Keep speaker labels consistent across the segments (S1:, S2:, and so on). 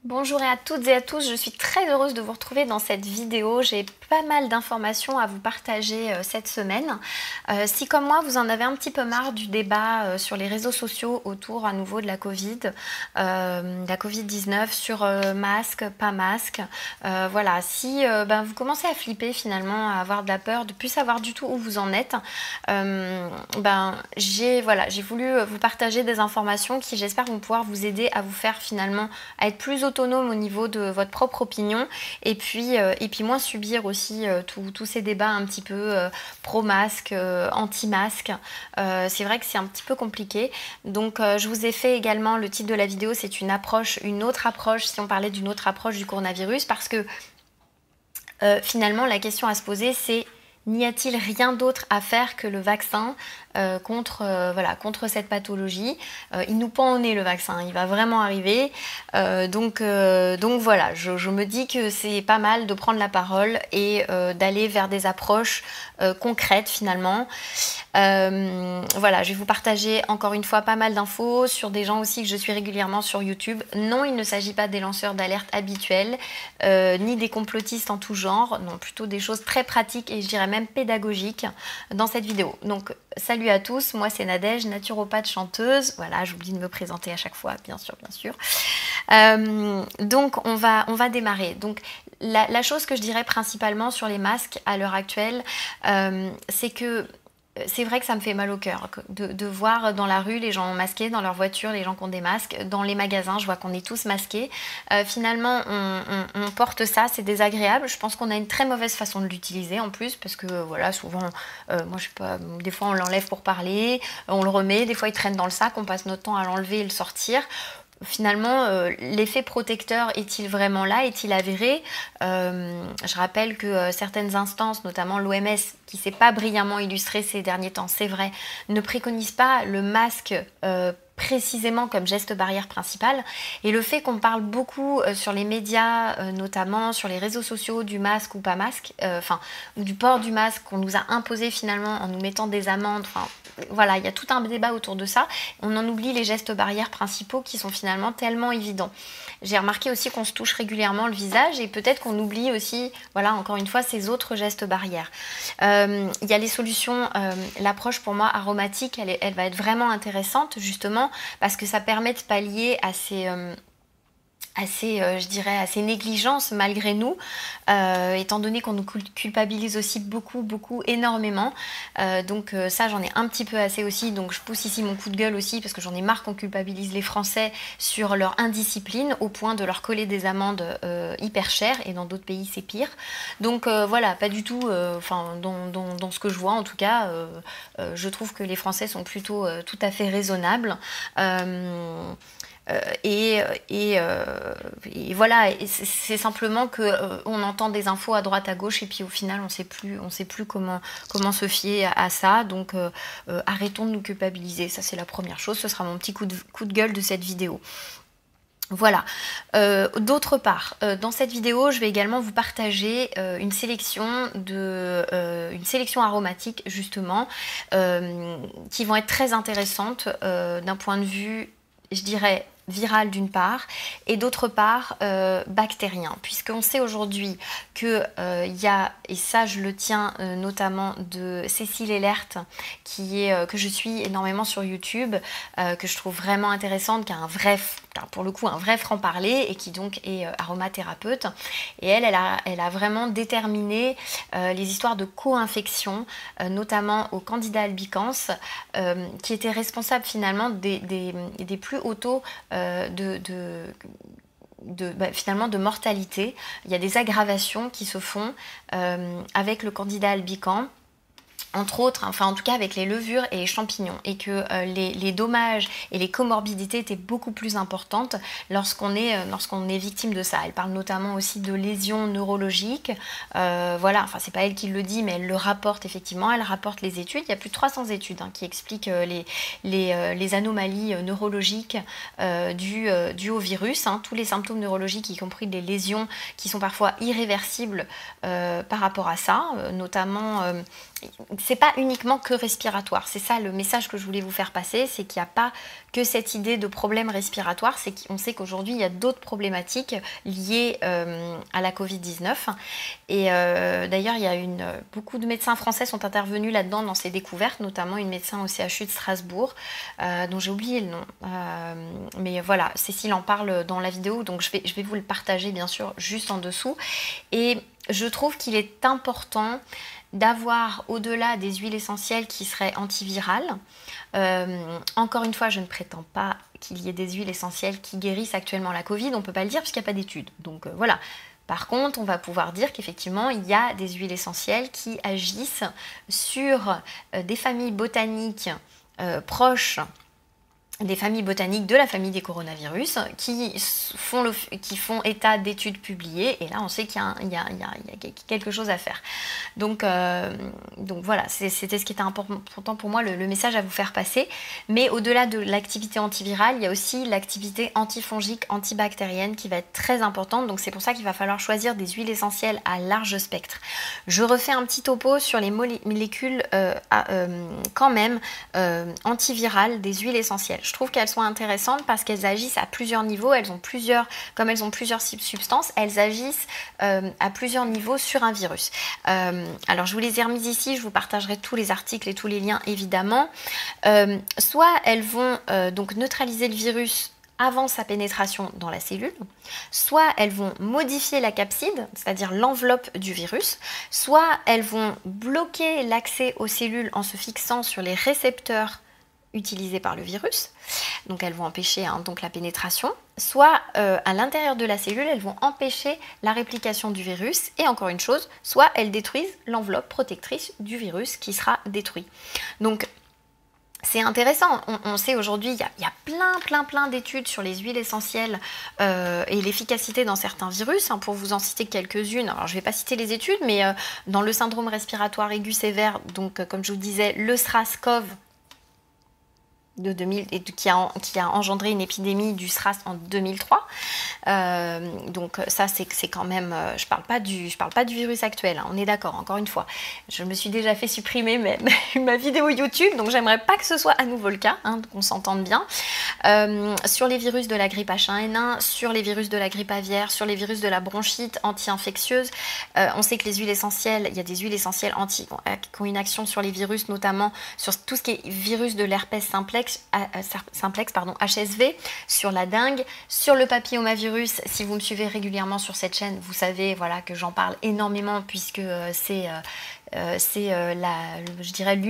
S1: Bonjour à toutes et à tous, je suis très heureuse de vous retrouver dans cette vidéo. J'ai pas mal d'informations à vous partager cette semaine. Si comme moi vous en avez un petit peu marre du débat sur les réseaux sociaux autour à nouveau de la Covid-19 sur masque, pas masque, voilà, si vous commencez à flipper finalement, à avoir de la peur, de plus savoir du tout où vous en êtes, j'ai voulu vous partager des informations qui j'espère vont pouvoir vous aider à vous faire finalement à être plus autonome au niveau de votre propre opinion et puis moins subir aussi tous ces débats un petit peu pro-masque, anti-masque. C'est vrai que c'est un petit peu compliqué. Donc je vous ai fait également, le titre de la vidéo, c'est une autre approche, si on parlait d'une autre approche du coronavirus, parce que finalement la question à se poser c'est: n'y a-t-il rien d'autre à faire que le vaccin contre cette pathologie? Il nous pend au nez le vaccin, il va vraiment arriver. Donc voilà, je me dis que c'est pas mal de prendre la parole et d'aller vers des approches concrètes finalement. Voilà, je vais vous partager encore une fois pas mal d'infos sur des gens aussi que je suis régulièrement sur YouTube. Non, il ne s'agit pas des lanceurs d'alerte habituels, ni des complotistes en tout genre, non, plutôt des choses très pratiques et je dirais même pédagogiques dans cette vidéo. Donc salut à tous, moi c'est Nadège, naturopathe chanteuse. Voilà, j'oublie de me présenter à chaque fois, bien sûr, bien sûr. Donc on va démarrer. Donc la chose que je dirais principalement sur les masques à l'heure actuelle, c'est que c'est vrai que ça me fait mal au cœur de voir dans la rue les gens masqués, dans leur voiture les gens qui ont des masques, dans les magasins je vois qu'on est tous masqués. Finalement on porte ça, c'est désagréable. Je pense qu'on a une très mauvaise façon de l'utiliser en plus, parce que voilà, souvent moi je sais pas, des fois on l'enlève pour parler, on le remet, des fois il traîne dans le sac, on passe notre temps à l'enlever et le sortir. Finalement, l'effet protecteur est-il vraiment là? Est-il avéré? Je rappelle que certaines instances, notamment l'OMS, qui ne s'est pas brillamment illustrée ces derniers temps, c'est vrai, ne préconise pas le masque précisément comme geste barrière principal. Et le fait qu'on parle beaucoup sur les médias, notamment sur les réseaux sociaux, du masque ou pas masque, ou du port du masque qu'on nous a imposé finalement en nous mettant des amendes, voilà, il y a tout un débat autour de ça. On en oublie les gestes barrières principaux qui sont finalement tellement évidents. J'ai remarqué aussi qu'on se touche régulièrement le visage et peut-être qu'on oublie aussi, voilà, encore une fois, ces autres gestes barrières. Il y a les solutions, l'approche pour moi aromatique, elle va être vraiment intéressante justement parce que ça permet de pallier à je dirais, à ces négligences malgré nous, étant donné qu'on nous culpabilise aussi beaucoup, énormément. Donc ça, j'en ai un petit peu assez aussi, donc je pousse ici mon coup de gueule aussi, parce que j'en ai marre qu'on culpabilise les Français sur leur indiscipline, au point de leur coller des amendes hyper chères, et dans d'autres pays c'est pire. Donc voilà, pas du tout, dans ce que je vois en tout cas, je trouve que les Français sont plutôt tout à fait raisonnables. Et voilà, c'est simplement que on entend des infos à droite à gauche et puis au final on sait plus comment se fier à ça. Donc arrêtons de nous culpabiliser, ça c'est la première chose. Ce sera mon petit coup de gueule de cette vidéo. Voilà. D'autre part, dans cette vidéo, je vais également vous partager une sélection aromatique justement, qui vont être très intéressantes d'un point de vue, je dirais, viral d'une part, et d'autre part bactérien, puisqu'on sait aujourd'hui que y a, et ça je le tiens notamment de Cécile Elert, que je suis énormément sur YouTube, que je trouve vraiment intéressante, qui a pour le coup un vrai franc-parler, et qui donc est aromathérapeute, et elle a vraiment déterminé les histoires de co-infection, notamment au Candida albicans, qui était responsable finalement des plus hauts taux finalement de mortalité. Il y a des aggravations qui se font avec le Candida albicans, entre autres, enfin en tout cas avec les levures et les champignons, et que les dommages et les comorbidités étaient beaucoup plus importantes lorsqu'on est victime de ça. Elle parle notamment aussi de lésions neurologiques, voilà, enfin c'est pas elle qui le dit, mais elle le rapporte effectivement, elle rapporte les études. Il y a plus de 300 études qui expliquent les anomalies neurologiques dues au virus, tous les symptômes neurologiques, y compris les lésions qui sont parfois irréversibles par rapport à ça, notamment c'est pas uniquement que respiratoire. C'est ça le message que je voulais vous faire passer, c'est qu'il n'y a pas que cette idée de problème respiratoire, c'est qu'on sait qu'aujourd'hui il y a d'autres problématiques liées à la Covid-19. Et d'ailleurs, il y a beaucoup de médecins français sont intervenus là-dedans dans ces découvertes, notamment une médecin au CHU de Strasbourg, dont j'ai oublié le nom. Mais voilà, Cécile en parle dans la vidéo, donc je vais vous le partager bien sûr juste en dessous. Et je trouve qu'il est important d'avoir, au-delà des huiles essentielles qui seraient antivirales, encore une fois, je ne prétends pas qu'il y ait des huiles essentielles qui guérissent actuellement la Covid, on ne peut pas le dire puisqu'il n'y a pas d'études. Donc voilà. Par contre, on va pouvoir dire qu'effectivement, il y a des huiles essentielles qui agissent sur des familles botaniques proches des familles botaniques de la famille des coronavirus qui font état d'études publiées, et là on sait qu'il y a quelque chose à faire. Donc voilà, c'était ce qui était important pour moi, le message à vous faire passer. Mais au-delà de l'activité antivirale, il y a aussi l'activité antifongique, antibactérienne qui va être très importante, donc c'est pour ça qu'il va falloir choisir des huiles essentielles à large spectre. Je refais un petit topo sur les molécules quand même antivirales des huiles essentielles. Je trouve qu'elles sont intéressantes parce qu'elles agissent à plusieurs niveaux, comme elles ont plusieurs substances, elles agissent à plusieurs niveaux sur un virus. Alors je vous les ai remises ici, je vous partagerai tous les articles et tous les liens évidemment. Soit elles vont donc neutraliser le virus avant sa pénétration dans la cellule, soit elles vont modifier la capside, c'est-à-dire l'enveloppe du virus, soit elles vont bloquer l'accès aux cellules en se fixant sur les récepteurs utilisés par le virus, donc elles vont empêcher donc la pénétration, soit à l'intérieur de la cellule, elles vont empêcher la réplication du virus, et encore une chose, soit elles détruisent l'enveloppe protectrice du virus qui sera détruit. Donc c'est intéressant, on sait aujourd'hui, il y a plein d'études sur les huiles essentielles et l'efficacité dans certains virus. Pour vous en citer quelques-unes, alors je ne vais pas citer les études, mais dans le syndrome respiratoire aigu sévère, donc comme je vous disais, le SRAS-CoV, de 2000 et qui a engendré une épidémie du SRAS en 2003. Donc ça c'est quand même, je parle pas du virus actuel, hein, on est d'accord, encore une fois. Je me suis déjà fait supprimer ma vidéo YouTube, donc j'aimerais pas que ce soit à nouveau le cas, hein, qu'on s'entende bien. Sur les virus de la grippe H1N1, sur les virus de la grippe aviaire, sur les virus de la bronchite anti-infectieuse, on sait que les huiles essentielles, il y a des huiles essentielles qui ont une action sur les virus, notamment sur tout ce qui est virus de l'herpès simplex, HSV, sur la dengue, sur le papillomavirus. Si vous me suivez régulièrement sur cette chaîne, vous savez voilà, que j'en parle énormément puisque c'est je dirais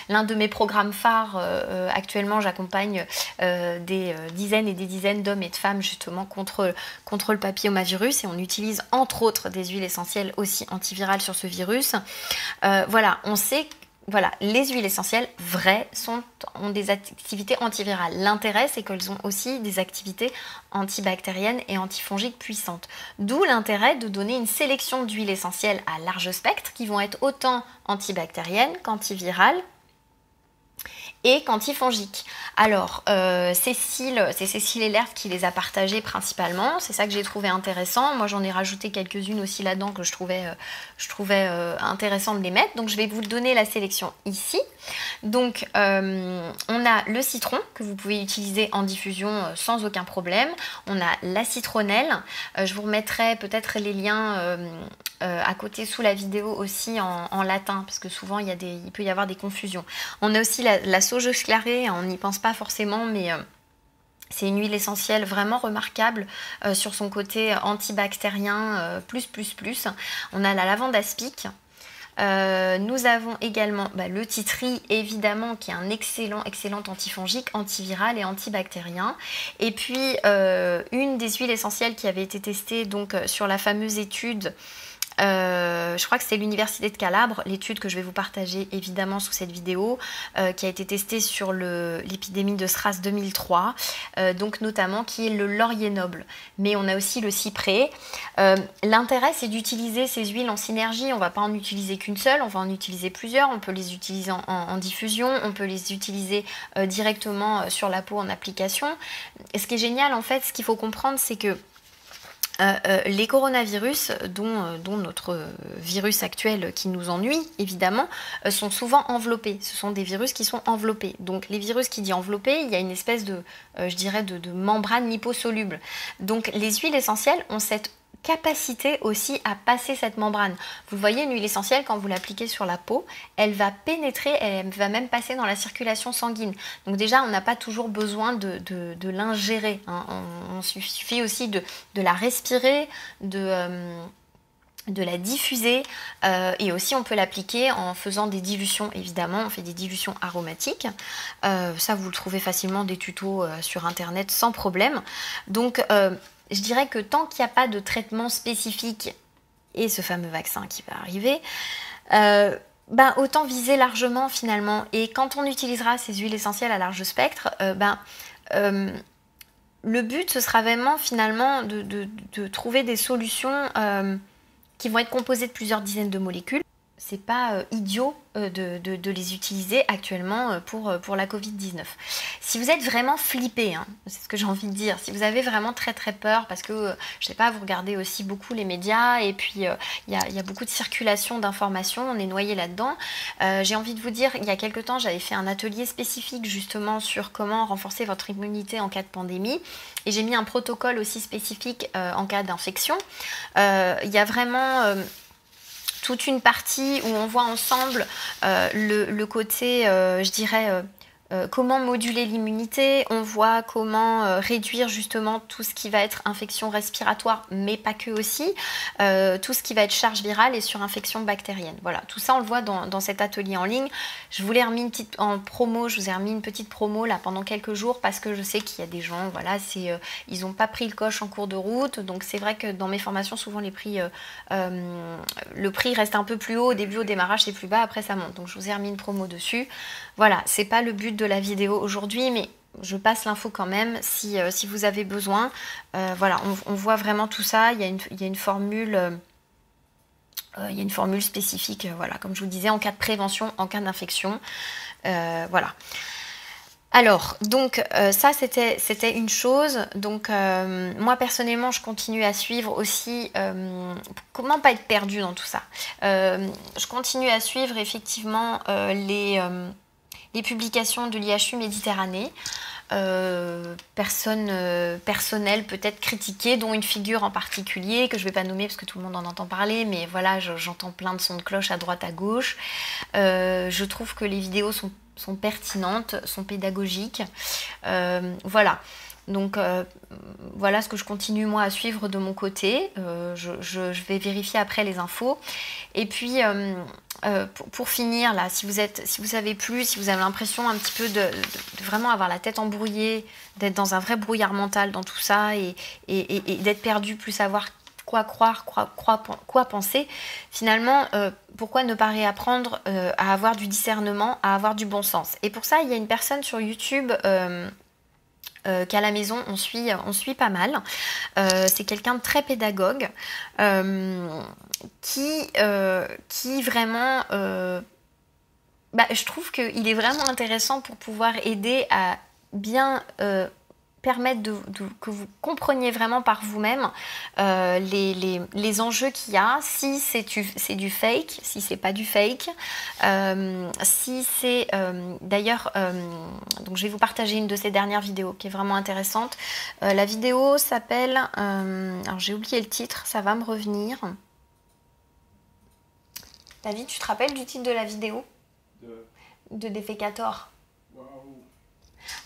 S1: l'un de mes programmes phares. Actuellement, j'accompagne des dizaines et des dizaines d'hommes et de femmes justement contre le papillomavirus, et on utilise entre autres des huiles essentielles aussi antivirales sur ce virus. Voilà, on sait que les huiles essentielles vraies ont des activités antivirales. L'intérêt, c'est qu'elles ont aussi des activités antibactériennes et antifongiques puissantes. D'où l'intérêt de donner une sélection d'huiles essentielles à large spectre qui vont être autant antibactériennes qu'antivirales et qu'antifongiques. Alors, c'est Cécile Elert qui les a partagées principalement, c'est ça que j'ai trouvé intéressant. Moi j'en ai rajouté quelques-unes aussi là-dedans que je trouvais intéressant de les mettre, donc je vais vous donner la sélection ici. Donc on a le citron que vous pouvez utiliser en diffusion sans aucun problème, on a la citronnelle, je vous remettrai peut-être les liens à côté sous la vidéo aussi en latin, parce que souvent il peut y avoir des confusions. On a aussi la sauge clarée, on n'y pense pas forcément, mais c'est une huile essentielle vraiment remarquable sur son côté antibactérien plus. On a la lavande aspic. Nous avons également le titri, évidemment, qui est un excellent antifongique, antiviral et antibactérien. Et puis une des huiles essentielles qui avait été testée donc sur la fameuse étude, je crois que c'est l'université de Calabre, l'étude que je vais vous partager évidemment sous cette vidéo, qui a été testée sur l'épidémie de SRAS 2003, donc notamment qui est le laurier noble. Mais on a aussi le cyprès. L'intérêt, c'est d'utiliser ces huiles en synergie. On ne va pas en utiliser qu'une seule, on va en utiliser plusieurs. On peut les utiliser en diffusion, on peut les utiliser directement sur la peau en application. Et ce qui est génial en fait, ce qu'il faut comprendre, c'est que Les coronavirus, dont notre virus actuel qui nous ennuie, évidemment, sont souvent enveloppés. Ce sont des virus qui sont enveloppés. Donc les virus qui dit enveloppé, il y a une espèce de, je dirais, de membrane liposoluble. Donc les huiles essentielles ont cette capacité aussi à passer cette membrane. Vous voyez, une huile essentielle, quand vous l'appliquez sur la peau, elle va pénétrer, elle va même passer dans la circulation sanguine. Donc déjà, on n'a pas toujours besoin de l'ingérer. Hein. Il suffit aussi de la respirer, de la diffuser et aussi on peut l'appliquer en faisant des dilutions. Évidemment, on fait des dilutions aromatiques. Ça, vous le trouvez facilement des tutos sur internet sans problème. Donc je dirais que tant qu'il n'y a pas de traitement spécifique et ce fameux vaccin qui va arriver, autant viser largement finalement. Et quand on utilisera ces huiles essentielles à large spectre, le but ce sera vraiment finalement de trouver des solutions qui vont être composées de plusieurs dizaines de molécules. C'est pas idiot de les utiliser actuellement pour la Covid-19. Si vous êtes vraiment flippé, hein, c'est ce que j'ai envie de dire, si vous avez vraiment très très peur parce que, je sais pas, vous regardez aussi beaucoup les médias et puis il y a beaucoup de circulation d'informations, on est noyé là-dedans. J'ai envie de vous dire, il y a quelque temps, j'avais fait un atelier spécifique justement sur comment renforcer votre immunité en cas de pandémie et j'ai mis un protocole aussi spécifique en cas d'infection. Il y a vraiment toute une partie où on voit ensemble le côté, je dirais, comment moduler l'immunité, on voit comment réduire justement tout ce qui va être infection respiratoire, mais pas que aussi, tout ce qui va être charge virale et surinfection bactérienne. Voilà, tout ça on le voit dans cet atelier en ligne. Je vous l'ai remis je vous ai remis une petite promo là pendant quelques jours parce que je sais qu'il y a des gens, voilà, ils n'ont pas pris le coche en cours de route, donc c'est vrai que dans mes formations souvent le prix reste un peu plus haut au début, au démarrage c'est plus bas, après ça monte, donc je vous ai remis une promo dessus. Voilà, c'est pas le but de la vidéo aujourd'hui, mais je passe l'info quand même si vous avez besoin. Voilà, on voit vraiment tout ça. Il y a une formule, spécifique, voilà, comme je vous disais, en cas de prévention, en cas d'infection. Voilà. Alors, donc ça c'était une chose. Donc moi personnellement, je continue à suivre aussi comment pas être perdu dans tout ça. Je continue à suivre effectivement les publications de l'IHU Méditerranée, personnes personnelles peut-être critiquées, dont une figure en particulier que je ne vais pas nommer parce que tout le monde en entend parler, mais voilà, j'entends plein de sons de cloche à droite à gauche. Je trouve que les vidéos sont pertinentes, sont pédagogiques. Voilà. Donc voilà ce que je continue moi à suivre de mon côté. Je vais vérifier après les infos. Et puis pour finir là, si vous savez plus, si vous avez l'impression un petit peu de vraiment avoir la tête embrouillée, d'être dans un vrai brouillard mental dans tout ça et d'être perdu, plus savoir quoi croire, quoi penser, finalement, pourquoi ne pas réapprendre à avoir du discernement, à avoir du bon sens. Et pour ça, il y a une personne sur YouTube qu'à la maison on suit pas mal. C'est quelqu'un de très pédagogue qui vraiment je trouve qu'il est vraiment intéressant pour pouvoir aider à bien permettre que vous compreniez vraiment par vous-même les enjeux qu'il y a, si c'est du fake, si c'est pas du fake, si c'est d'ailleurs donc je vais vous partager une de ces dernières vidéos qui est vraiment intéressante. La vidéo s'appelle alors j'ai oublié le titre, ça va me revenir. David, tu te rappelles du titre de la vidéo de Defecator?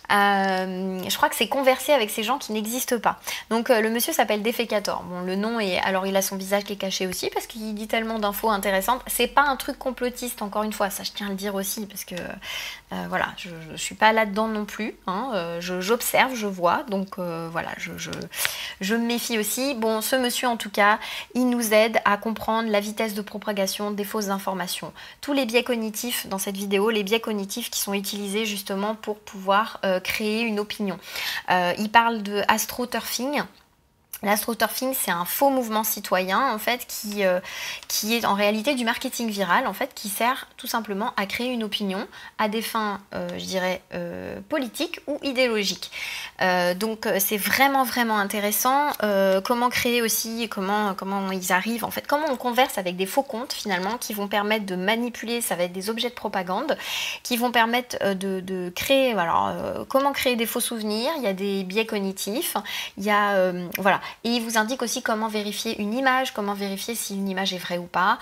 S1: Je crois que c'est converser avec ces gens qui n'existent pas. Donc le monsieur s'appelle Defecator. Bon, le nom est... Alors il a son visage qui est caché aussi parce qu'il dit tellement d'infos intéressantes. C'est pas un truc complotiste, encore une fois, ça je tiens à le dire aussi parce que voilà, je suis pas là-dedans non plus. Hein, j'observe, je vois, donc voilà, je me méfie aussi. Bon, ce monsieur en tout cas, il nous aide à comprendre la vitesse de propagation des fausses informations. Tous les biais cognitifs dans cette vidéo, les biais cognitifs qui sont utilisés justement pour pouvoir créer une opinion. Il parle de astroturfing. L'astroturfing, c'est un faux mouvement citoyen en fait qui est en réalité du marketing viral en fait qui sert tout simplement à créer une opinion à des fins, je dirais, politiques ou idéologiques. Donc c'est vraiment vraiment intéressant. Comment créer aussi, comment ils arrivent en fait, comment on converse avec des faux comptes finalement qui vont permettre de manipuler, ça va être des objets de propagande qui vont permettre de créer, alors comment créer des faux souvenirs, il y a des biais cognitifs, il y a voilà. Et il vous indique aussi comment vérifier une image, comment vérifier si une image est vraie ou pas,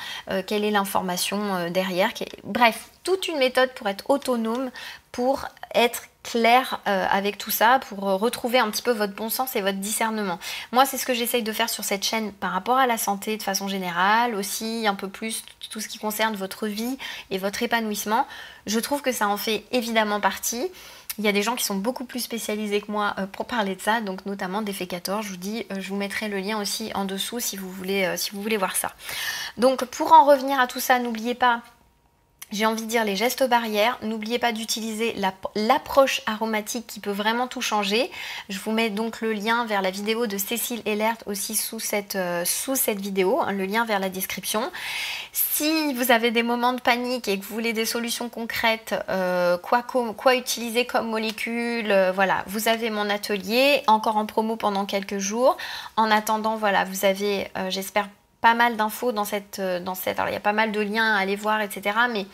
S1: quelle est l'information derrière. Bref, toute une méthode pour être autonome, pour être clair avec tout ça, pour retrouver un petit peu votre bon sens et votre discernement. Moi, c'est ce que j'essaye de faire sur cette chaîne par rapport à la santé de façon générale, aussi un peu plus tout ce qui concerne votre vie et votre épanouissement. Je trouve que ça en fait évidemment partie. Il y a des gens qui sont beaucoup plus spécialisés que moi pour parler de ça, donc notamment Defecator. Je vous dis, je vous mettrai le lien aussi en dessous si vous voulez voir ça. Donc pour en revenir à tout ça, n'oubliez pas, j'ai envie de dire les gestes barrières. N'oubliez pas d'utiliser l'approche aromatique qui peut vraiment tout changer. Je vous mets donc le lien vers la vidéo de Cécile Ellert aussi sous cette vidéo, hein, le lien vers la description. Si vous avez des moments de panique et que vous voulez des solutions concrètes, quoi utiliser comme molécule, voilà, vous avez mon atelier, encore en promo pendant quelques jours. En attendant, voilà, vous avez, j'espère, pas mal d'infos dans cette... Alors, il y a pas mal de liens à aller voir, etc. Mais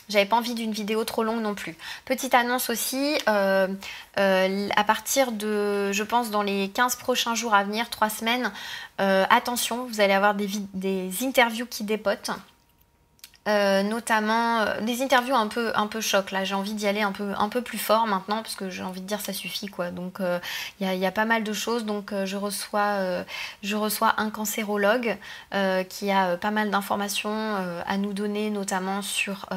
S1: j'avais pas envie d'une vidéo trop longue non plus. Petite annonce aussi, à partir de, je pense, dans les 15 prochains jours à venir, 3 semaines, attention, vous allez avoir des interviews qui dépotent. Notamment des interviews un peu choc. Là j'ai envie d'y aller un peu plus fort maintenant parce que j'ai envie de dire ça suffit quoi. Donc il y a pas mal de choses. Donc je reçois un cancérologue qui a pas mal d'informations à nous donner, notamment sur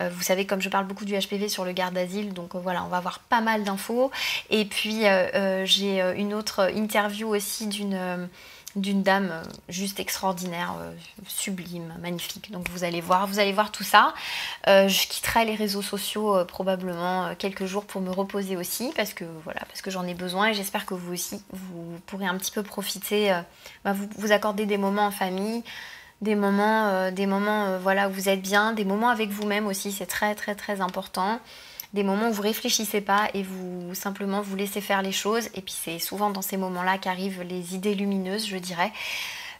S1: vous savez, comme je parle beaucoup du HPV sur le garde d'asile, donc voilà, on va avoir pas mal d'infos. Et puis j'ai une autre interview aussi d'une dame juste extraordinaire, sublime, magnifique. Donc vous allez voir tout ça. Je quitterai les réseaux sociaux probablement quelques jours pour me reposer aussi parce que j'en ai besoin et j'espère que vous aussi vous pourrez un petit peu profiter, vous accorder des moments en famille, des moments voilà, où vous êtes bien, des moments avec vous-même aussi, c'est très très très important. Des moments où vous réfléchissez pas et vous simplement vous laissez faire les choses. Et puis c'est souvent dans ces moments-là qu'arrivent les idées lumineuses, je dirais.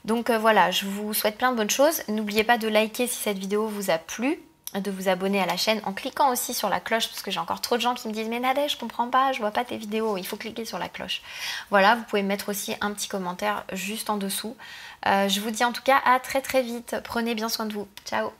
S1: Donc voilà, je vous souhaite plein de bonnes choses. N'oubliez pas de liker si cette vidéo vous a plu, de vous abonner à la chaîne en cliquant aussi sur la cloche parce que j'ai encore trop de gens qui me disent mais Nadège, je comprends pas, je vois pas tes vidéos, il faut cliquer sur la cloche. Voilà, vous pouvez mettre aussi un petit commentaire juste en dessous. Je vous dis en tout cas à très très vite. Prenez bien soin de vous. Ciao.